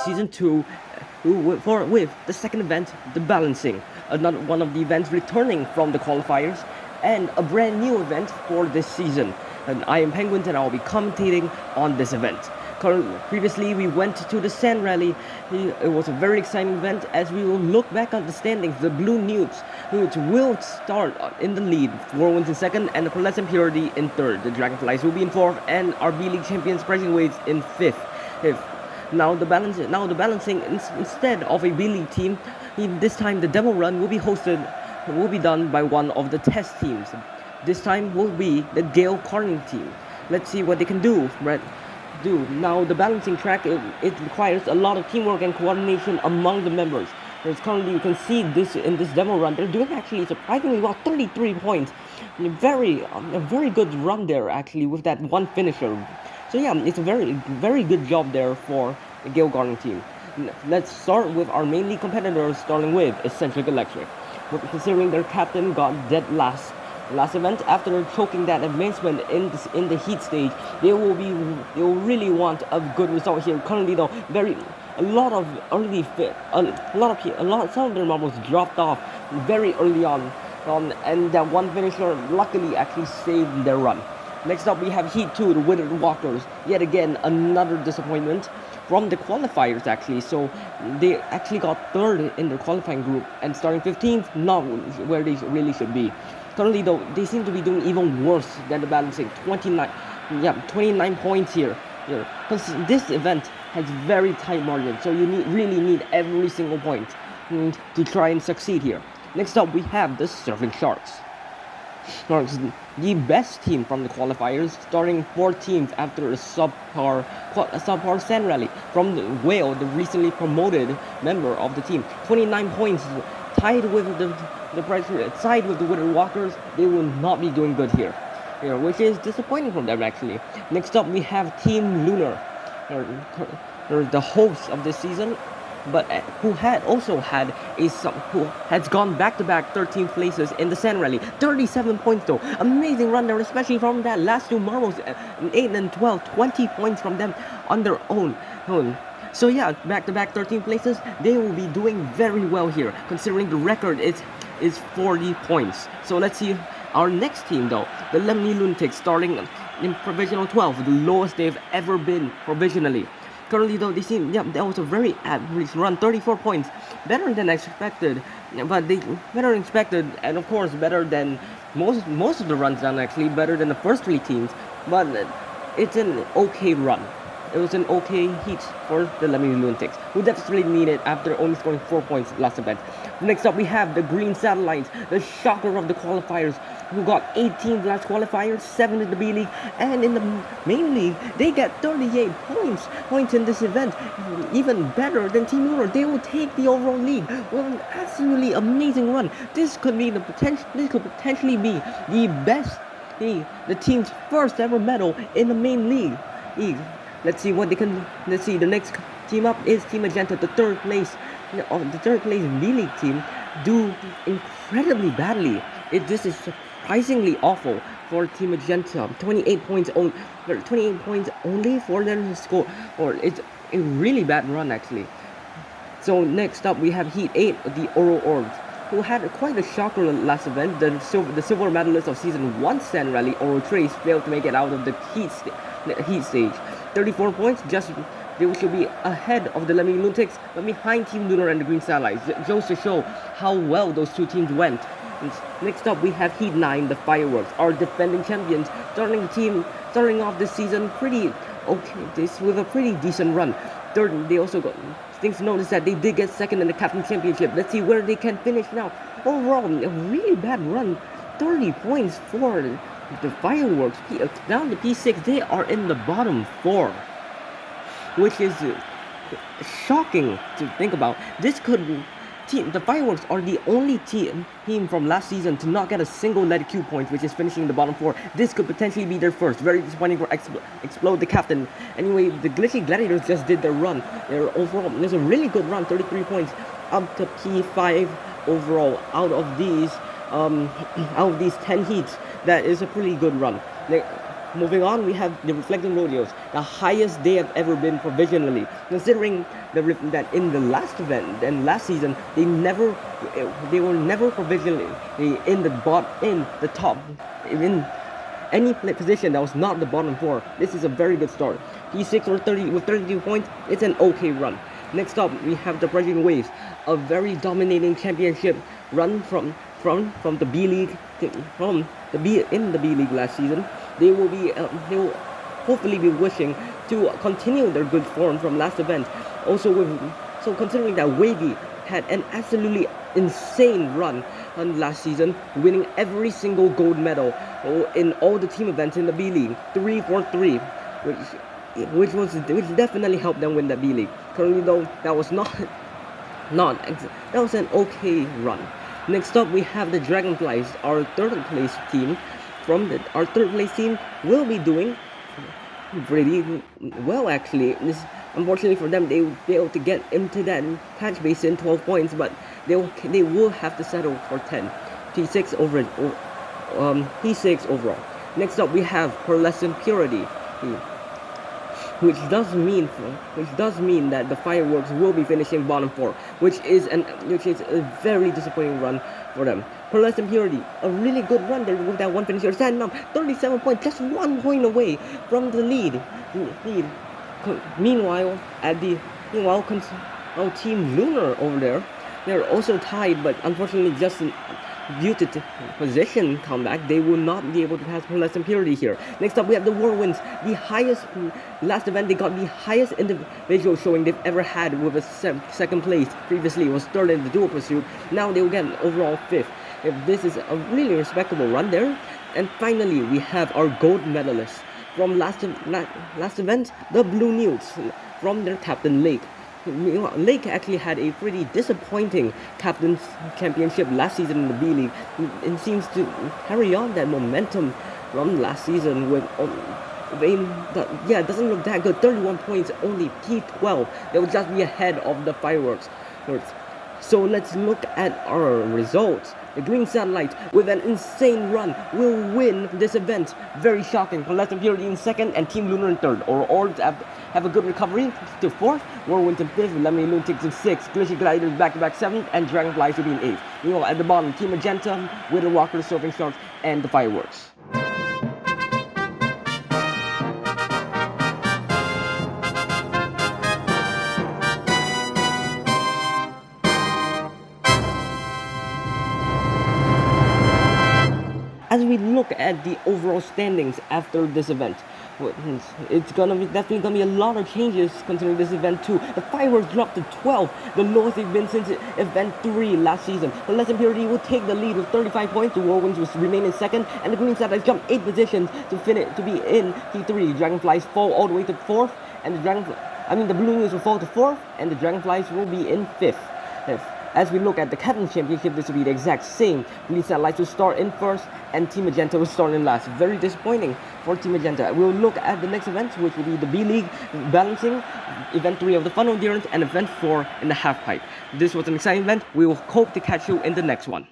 Season 2 with the second event, the balancing, another one of the events returning from the qualifiers, and a brand new event for this season. And I am Penguin and I'll be commentating on this event. Previously, we went to the Sand Rally. It was a very exciting event as we will look back at the standings. The Blue Newts, which will start in the lead, 4 wins in second, and the Pearlescent Purity in third. The Dragonflies will be in fourth, and our B-League champions Pressing Waves in fifth. Now the balancing instead of a B-League team, this time the demo run will be done by one of the test teams. This time will be the Gale Corning team. Let's see what they can do. Now the balancing track, it requires a lot of teamwork and coordination among the members. There's currently, you can see this in this demo run, they're doing actually surprisingly well, 33 points. A very good run there actually with that one finisher. So yeah, it's a very good job there for the Gale Garden team. Let's start with our main league competitors, starting with Eccentric Electric. Considering their captain got dead last event after choking that advancement in the heat stage, they will really want a good result here. Currently though, some of their marbles dropped off very early on, and that one finisher luckily actually saved their run. Next up we have Heat 2, the Withered Walkers. Yet again, another disappointment from the qualifiers actually. So they actually got third in their qualifying group and starting 15th, not where they really should be. Currently though, they seem to be doing even worse than the balancing. 29 points here. Because this event has very tight margins, so you really need every single point to try and succeed here. Next up we have the Surfing Sharks. Sharks, the best team from the qualifiers, starting 14th after a subpar Sand Rally from the Whale, the recently promoted member of the team. 29 points, tied with the Withered Walkers. They will not be doing good here, which is disappointing from them actually. Next up we have Team Lunar. They're the hosts of this season, but who has gone back-to-back 13th places in the Sand Rally. 37 points though, amazing run there, especially from that last two marbles, 8 and 12, 20 points from them on their own. So yeah, back-to-back 13 places, they will be doing very well here, considering the record is 40 points. So let's see our next team though, the Lemony Lunatics, starting in Provisional 12, the lowest they've ever been provisionally. Currently though, that was a very average run, 34 points, better than expected, and of course better than most of the runs done actually, better than the first three teams, but it's an okay run. It was an okay heat for the Lemony Lunatics, who definitely needed after only scoring 4 points last event. Next up we have the Green Satellites, the shocker of the qualifiers, who got 18 last qualifiers, 7 in the B-League, and in the main league, they get 38 points in this event, even better than Team Lunar. They will take the overall league. Well, an absolutely amazing run. This could potentially be the team's first ever medal in the main league. Let's see what they can. Let's see. The next team up is Team Magenta, the third place B-League team, do incredibly badly. This is surprisingly awful for Team Magenta. 28 points only for them to score. Or it's a really bad run actually. So next up we have Heat 8, the Oro Orbs, who had quite a shocker last event. The silver medalist of Season 1 Sand Rally, Oro Trace, failed to make it out of the heat stage. 34 points, they should be ahead of the Lemony Lunatics, but behind Team Lunar and the Green Satellites. Just to show how well those two teams went. Next up we have Heat 9, the Fireworks, our defending champions, starting off this season with a pretty decent run. Third, they also got things to notice that they did get second in the Captain Championship. Let's see where they can finish now. Overall, a really bad run. 30 points for the Fireworks. Down to P6, they are in the bottom 4, which is shocking to think about. The Fireworks are the only team from last season to not get a single net Q point, which is finishing in the bottom 4. This could potentially be their first. Very disappointing for Explode, the captain. Anyway, the Glitchy Gladiators just did their run. There's a really good run, 33 points, up to P5 overall out of these 10 heats. That is a pretty good run. Moving on, we have the Reflecting Rodeos, the highest they have ever been provisionally. Considering that in the last event and last season, they were never provisionally in the top, in any position that was not the bottom 4. This is a very good start. P6 or 30 with 32 points, it's an okay run. Next up, we have the Project Waves, a very dominating championship run from the B League, in the B League last season. They will hopefully be wishing to continue their good form from last event. Also, considering that Wavy had an absolutely insane run on last season, winning every single gold medal in all the team events in the B League, 3-4-3, which definitely helped them win the B League. Currently, though, that was that was an okay run. Next up, we have the Dragonflies, our third place team. Our third place team will be doing pretty well, actually. Unfortunately for them, they failed to get into that catch base in 12 points, but they will have to settle for 10. P6 overall. Next up, we have Pearlescent Purity, which does mean that the Fireworks will be finishing bottom 4, which is a very disappointing run for them. Pearlescent Purity, a really good run there with that one finisher. Stand up, 37 points, just 1 point away from the lead. Meanwhile, Team Lunar over there, they're also tied, but unfortunately, just due to position comeback, they will not be able to pass Pearlescent Purity here. Next up, we have the Whirlwinds, last event they got the highest individual showing they've ever had with a second place. Previously, it was third in the dual pursuit. Now they will get an overall 5th. This is a really respectable run there. And finally, we have our gold medalists from last event, the Blue Newts, from their captain Lake. Lake actually had a pretty disappointing captain's championship last season in the B League. It seems to carry on that momentum from last season with it doesn't look that good. 31 points, only P12. They will just be ahead of the Fireworks. So let's look at our results. The Green Satellite, with an insane run, will win this event. Very shocking. Pearlescent Purity in 2nd and Team Lunar in 3rd. Or have a good recovery to 4th. Whirlwind in 5th. Lemony Lunatics in 6th. Glitchy Gliders back-to-back 7th. And Dragonflies will be in 8th. Meanwhile, at the bottom, Team Magenta, Widow Walker, Surfing Sharks, and the Fireworks. As we look at the overall standings after this event, it's definitely gonna be a lot of changes considering this event too. The Fireworks dropped to 12, the lowest they've been since event 3 last season. Pearlescent Purity will take the lead with 35 points. The Whirlwinds will remain in 2nd, and the Green Satellites jump 8 positions to be in P3. Dragonflies fall all the way to 4th, and the Blue News will fall to 4th, and the Dragonflies will be in 5th. As we look at the Captain Championship, this will be the exact same. Green Satellites will start in 1st, and Team Magenta will start in last. Very disappointing for Team Magenta. We'll look at the next events, which will be the B League balancing, Event 3 of the Funnel Endurance, and Event 4 in the Half Pipe. This was an exciting event. We will hope to catch you in the next one.